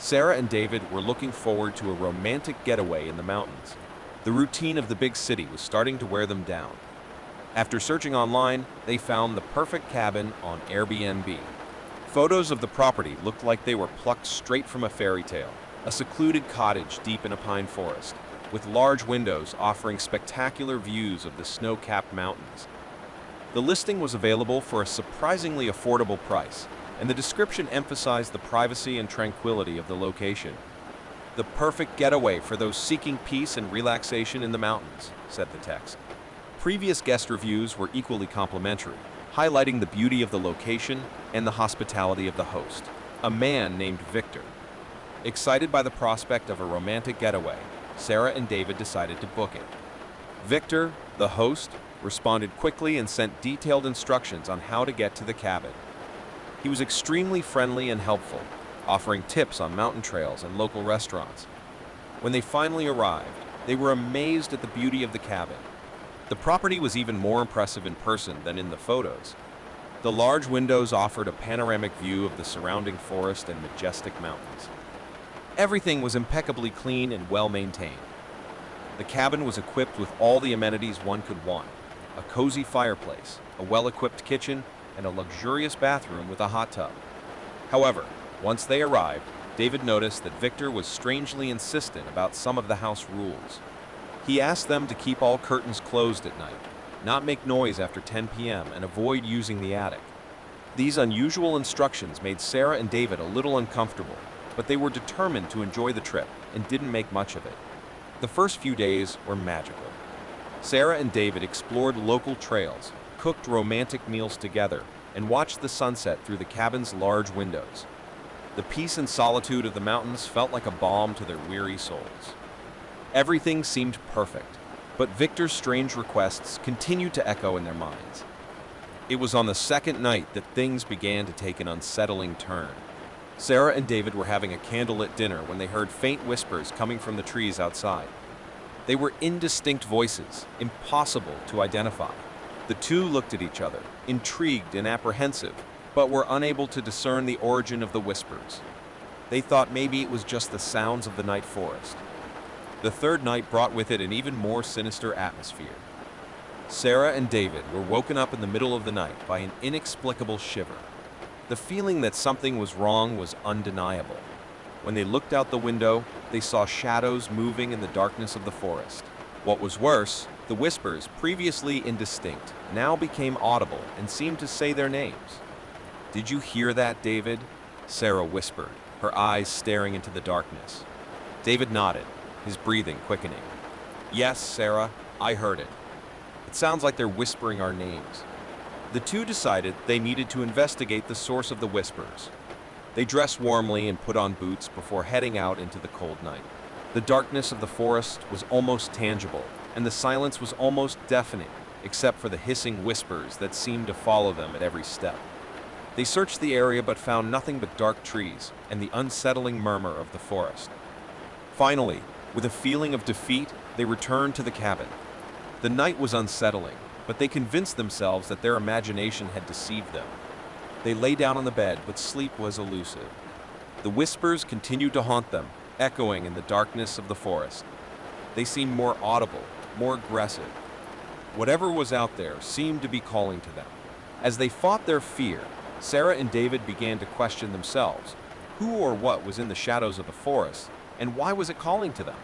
Sarah and David were looking forward to a romantic getaway in the mountains. The routine of the big city was starting to wear them down. After searching online, they found the perfect cabin on Airbnb. Photos of the property looked like they were plucked straight from a fairy tale, a secluded cottage deep in a pine forest, with large windows offering spectacular views of the snow-capped mountains. The listing was available for a surprisingly affordable price, and the description emphasized the privacy and tranquility of the location. "The perfect getaway for those seeking peace and relaxation in the mountains," said the text. Previous guest reviews were equally complimentary, highlighting the beauty of the location and the hospitality of the host, a man named Victor. Excited by the prospect of a romantic getaway, Sarah and David decided to book it. Victor, the host, responded quickly and sent detailed instructions on how to get to the cabin. He was extremely friendly and helpful, offering tips on mountain trails and local restaurants. When they finally arrived, they were amazed at the beauty of the cabin. The property was even more impressive in person than in the photos. The large windows offered a panoramic view of the surrounding forest and majestic mountains. Everything was impeccably clean and well maintained. The cabin was equipped with all the amenities one could want: a cozy fireplace, a well-equipped kitchen, and a luxurious bathroom with a hot tub. However, once they arrived, David noticed that Victor was strangely insistent about some of the house rules. He asked them to keep all curtains closed at night, not make noise after 10 p.m., and avoid using the attic. These unusual instructions made Sarah and David a little uncomfortable, but they were determined to enjoy the trip and didn't make much of it. The first few days were magical. Sarah and David explored local trails, cooked romantic meals together, and watched the sunset through the cabin's large windows. The peace and solitude of the mountains felt like a balm to their weary souls. Everything seemed perfect, but Victor's strange requests continued to echo in their minds. It was on the second night that things began to take an unsettling turn. Sarah and David were having a candlelit dinner when they heard faint whispers coming from the trees outside. They were indistinct voices, impossible to identify. The two looked at each other, intrigued and apprehensive, but were unable to discern the origin of the whispers. They thought maybe it was just the sounds of the night forest. The third night brought with it an even more sinister atmosphere. Sarah and David were woken up in the middle of the night by an inexplicable shiver. The feeling that something was wrong was undeniable. When they looked out the window, they saw shadows moving in the darkness of the forest. What was worse, the whispers, previously indistinct, now became audible and seemed to say their names. "Did you hear that, David?" Sarah whispered, her eyes staring into the darkness. David nodded, his breathing quickening. "Yes, Sarah, I heard it. It sounds like they're whispering our names." The two decided they needed to investigate the source of the whispers. They dressed warmly and put on boots before heading out into the cold night. The darkness of the forest was almost tangible, and the silence was almost deafening, except for the hissing whispers that seemed to follow them at every step. They searched the area but found nothing but dark trees and the unsettling murmur of the forest. Finally, with a feeling of defeat, they returned to the cabin. The night was unsettling, but they convinced themselves that their imagination had deceived them. They lay down on the bed, but sleep was elusive. The whispers continued to haunt them, echoing in the darkness of the forest. They seemed more audible, more aggressive. Whatever was out there seemed to be calling to them. As they fought their fear, Sarah and David began to question themselves. Who or what was in the shadows of the forest, and why was it calling to them?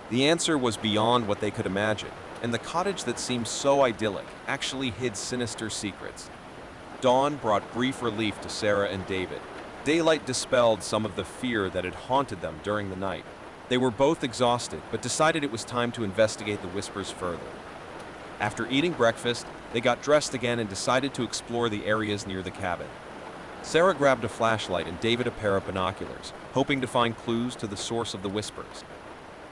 The answer was beyond what they could imagine, and the cottage that seemed so idyllic actually hid sinister secrets. Dawn brought brief relief to Sarah and David. Daylight dispelled some of the fear that had haunted them during the night. They were both exhausted, but decided it was time to investigate the whispers further. After eating breakfast, they got dressed again and decided to explore the areas near the cabin. Sarah grabbed a flashlight and David a pair of binoculars, hoping to find clues to the source of the whispers.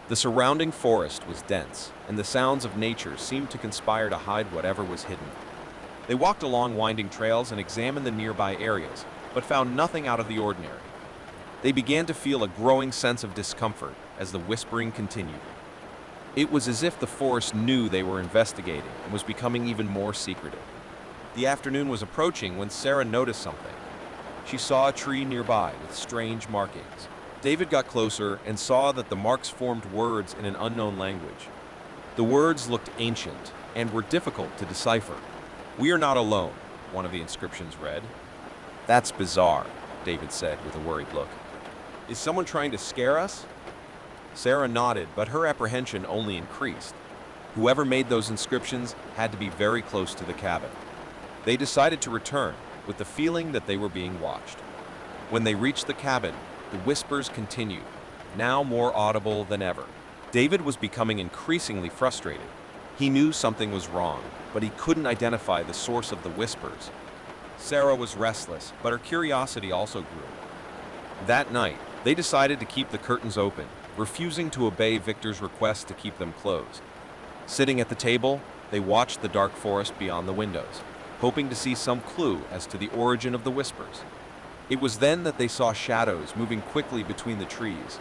The surrounding forest was dense, and the sounds of nature seemed to conspire to hide whatever was hidden. They walked along winding trails and examined the nearby areas, but found nothing out of the ordinary. They began to feel a growing sense of discomfort as the whispering continued. It was as if the forest knew they were investigating and was becoming even more secretive. The afternoon was approaching when Sarah noticed something. She saw a tree nearby with strange markings. David got closer and saw that the marks formed words in an unknown language. The words looked ancient and were difficult to decipher. "We are not alone," one of the inscriptions read. "That's bizarre," David said with a worried look. "Is someone trying to scare us?" Sarah nodded, but her apprehension only increased. Whoever made those inscriptions had to be very close to the cabin. They decided to return, with the feeling that they were being watched. When they reached the cabin, the whispers continued, now more audible than ever. David was becoming increasingly frustrated. He knew something was wrong, but he couldn't identify the source of the whispers. Sarah was restless, but her curiosity also grew. That night, they decided to keep the curtains open, refusing to obey Victor's request to keep them closed. Sitting at the table, they watched the dark forest beyond the windows, hoping to see some clue as to the origin of the whispers. It was then that they saw shadows moving quickly between the trees.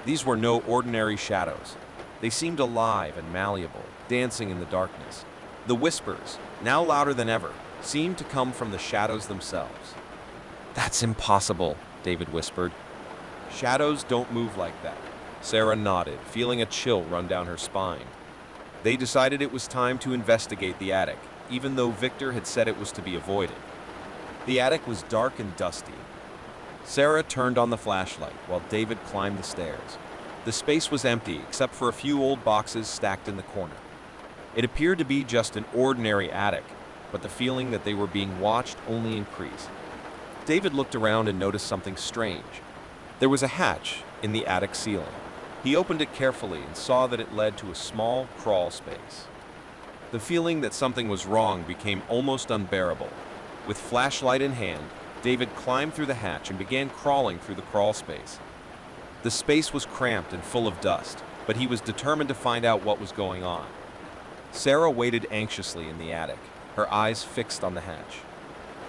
These were no ordinary shadows. They seemed alive and malleable, dancing in the darkness. The whispers, now louder than ever, seemed to come from the shadows themselves. "That's impossible," David whispered. "Shadows don't move like that." Sarah nodded, feeling a chill run down her spine. They decided it was time to investigate the attic, even though Victor had said it was to be avoided. The attic was dark and dusty. Sarah turned on the flashlight while David climbed the stairs. The space was empty except for a few old boxes stacked in the corner. It appeared to be just an ordinary attic, but the feeling that they were being watched only increased. David looked around and noticed something strange. There was a hatch in the attic ceiling. He opened it carefully and saw that it led to a small crawl space. The feeling that something was wrong became almost unbearable. With flashlight in hand, David climbed through the hatch and began crawling through the crawl space. The space was cramped and full of dust, but he was determined to find out what was going on. Sarah waited anxiously in the attic, her eyes fixed on the hatch.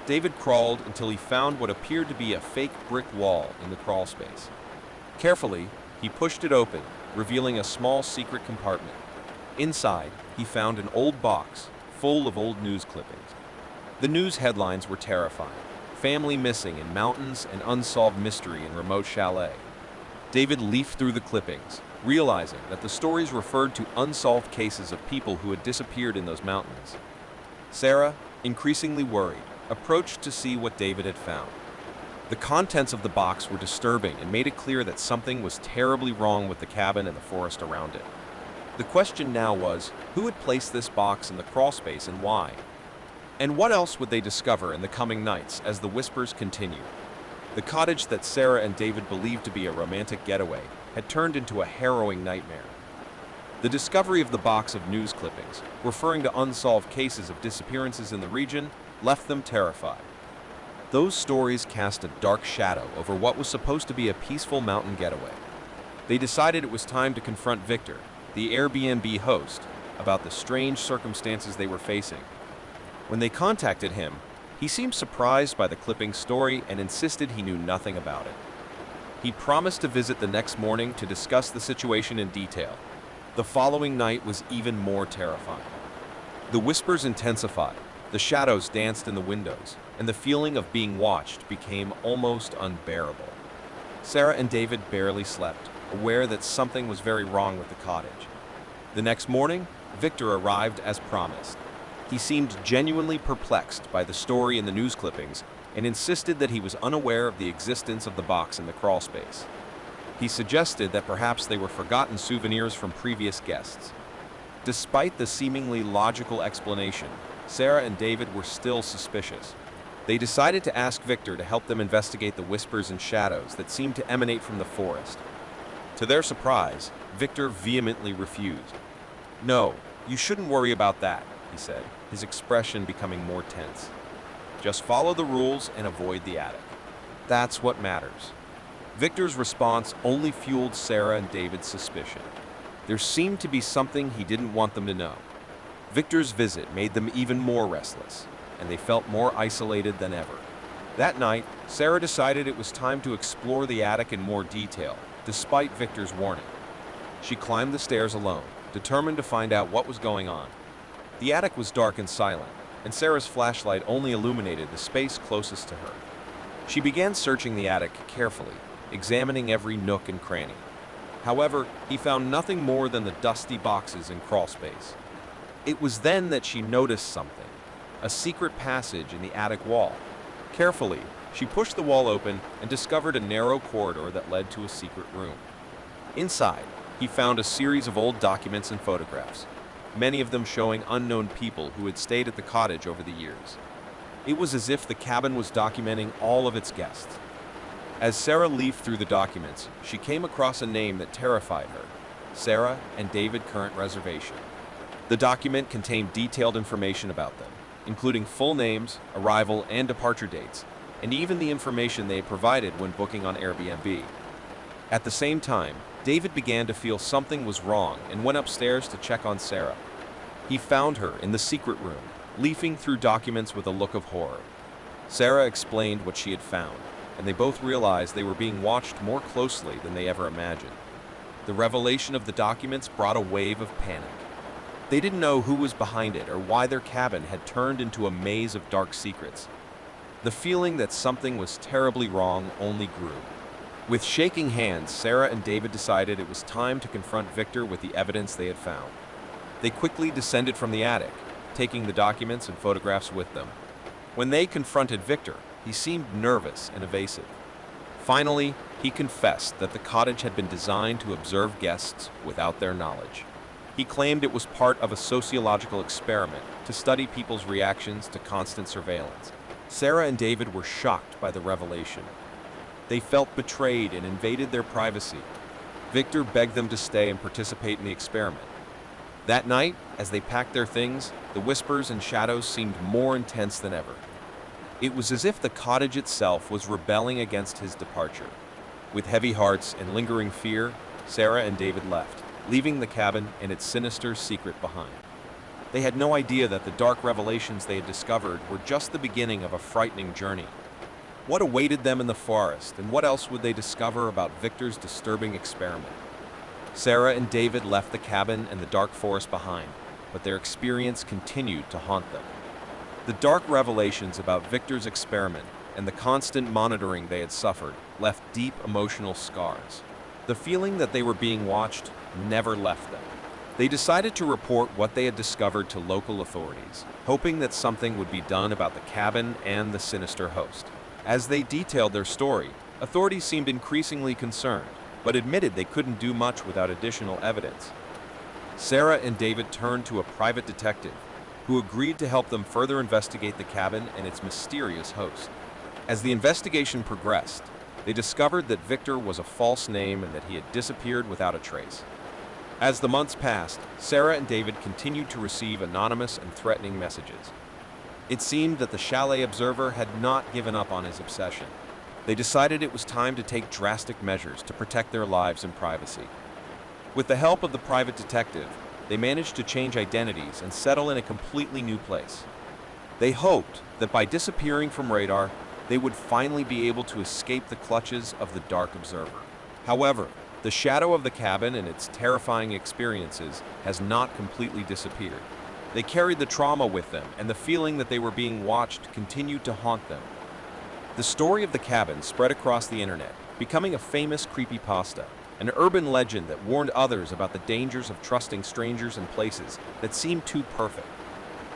David crawled until he found what appeared to be a fake brick wall in the crawl space. Carefully, he pushed it open, revealing a small secret compartment. Inside, he found an old box full of old news clippings. The news headlines were terrifying. Family missing in mountains and unsolved mystery in remote chalet. David leafed through the clippings, realizing that the stories referred to unsolved cases of people who had disappeared in those mountains. Sarah, increasingly worried, approached to see what David had found. The contents of the box were disturbing and made it clear that something was terribly wrong with the cabin and the forest around it. The question now was, who had placed this box in the crawl space and why? And what else would they discover in the coming nights as the whispers continued? The cottage that Sarah and David believed to be a romantic getaway had turned into a harrowing nightmare. The discovery of the box of news clippings, referring to unsolved cases of disappearances in the region, left them terrified. Those stories cast a dark shadow over what was supposed to be a peaceful mountain getaway. They decided it was time to confront Victor, the Airbnb host, about the strange circumstances they were facing. When they contacted him, he seemed surprised by the clipping story and insisted he knew nothing about it. He promised to visit the next morning to discuss the situation in detail. The following night was even more terrifying. The whispers intensified, the shadows danced in the windows, and the feeling of being watched became almost unbearable. Sarah and David barely slept, aware that something was very wrong with the cottage. The next morning, Victor arrived as promised. He seemed genuinely perplexed by the story in the news clippings and insisted that he was unaware of the existence of the box in the crawl space. He suggested that perhaps they were forgotten souvenirs from previous guests. Despite the seemingly logical explanation, Sarah and David were still suspicious. They decided to ask Victor to help them investigate the whispers and shadows that seemed to emanate from the forest. To their surprise, Victor vehemently refused. "No, you shouldn't worry about that," he said, his expression becoming more tense. "Just follow the rules and avoid the attic. That's what matters." Victor's response only fueled Sarah and David's suspicion. There seemed to be something he didn't want them to know. Victor's visit made them even more restless, and they felt more isolated than ever. That night, Sarah decided it was time to explore the attic in more detail, despite Victor's warning. She climbed the stairs alone, determined to find out what was going on. The attic was dark and silent, and Sarah's flashlight only illuminated the space closest to her. She began searching the attic carefully, examining every nook and cranny. However, he found nothing more than the dusty boxes and crawl space. It was then that she noticed something, a secret passage in the attic wall. Carefully, she pushed the wall open and discovered a narrow corridor that led to a secret room. Inside, he found a series of old documents and photographs, many of them showing unknown people who had stayed at the cottage over the years. It was as if the cabin was documenting all of its guests. As Sarah leafed through the documents, she came across a name that terrified her: Sarah and David Current Reservation. The document contained detailed information about them, including full names, arrival and departure dates, and even the information they provided when booking on Airbnb. At the same time, David began to feel something was wrong and went upstairs to check on Sarah. He found her in the secret room, leafing through documents with a look of horror. Sarah explained what she had found, and they both realized they were being watched more closely than they ever imagined. The revelation of the documents brought a wave of panic. They didn't know who was behind it or why their cabin had turned into a maze of dark secrets. The feeling that something was terribly wrong only grew. With shaking hands, Sarah and David decided it was time to confront Victor with the evidence they had found. They quickly descended from the attic, taking the documents and photographs with them. When they confronted Victor, he seemed nervous and evasive. Finally, he confessed that the cottage had been designed to observe guests without their knowledge. He claimed it was part of a sociological experiment to study people's reactions to constant surveillance. Sarah and David were shocked by the revelation. They felt betrayed and invaded their privacy. Victor begged them to stay and participate in the experiment. That night, as they packed their things, the whispers and shadows seemed more intense than ever. It was as if the cottage itself was rebelling against his departure. With heavy hearts and lingering fear, Sarah and David left, leaving the cabin and its sinister secret behind. They had no idea that the dark revelations they had discovered were just the beginning of a frightening journey. What awaited them in the forest, and what else would they discover about Victor's disturbing experiment? Sarah and David left the cabin and the dark forest behind, but their experience continued to haunt them. The dark revelations about Victor's experiment and the constant monitoring they had suffered left deep emotional scars. The feeling that they were being watched never left them. They decided to report what they had discovered to local authorities, hoping that something would be done about the cabin and the sinister host. As they detailed their story, authorities seemed increasingly concerned, but admitted they couldn't do much without additional evidence. Sarah and David turned to a private detective, who agreed to help them further investigate the cabin and its mysterious host. As the investigation progressed, they discovered that Victor was a false name and that he had disappeared without a trace. As the months passed, Sarah and David continued to receive anonymous and threatening messages. It seemed that the Chalet observer had not given up on his obsession. They decided it was time to take drastic measures to protect their lives and privacy. With the help of the private detective, they managed to change identities and settle in a completely new place. They hoped that by disappearing from radar, they would finally be able to escape the clutches of the dark observer. However, the shadow of the cabin and its terrifying experiences has not completely disappeared. They carried the trauma with them, and the feeling that they were being watched continued to haunt them. The story of the cabin spread across the internet, becoming a famous creepypasta, an urban legend that warned others about the dangers of trusting strangers in places that seemed too perfect.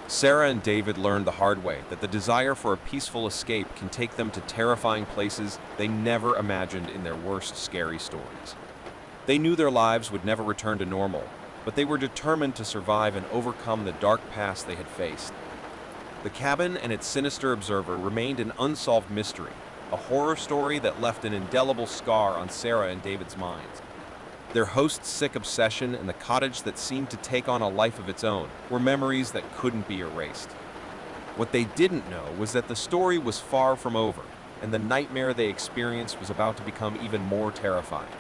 Sarah and David learned the hard way that the desire for a peaceful escape can take them to terrifying places they never imagined in their worst scary stories. They knew their lives would never return to normal, but they were determined to survive and overcome the dark past they had faced. The cabin and its sinister observer remained an unsolved mystery, a horror story that left an indelible scar on Sarah and David's minds. Their host's sick obsession and the cottage that seemed to take on a life of its own were memories that couldn't be erased. What they didn't know was that the story was far from over, and the nightmare they experienced was about to become even more terrifying.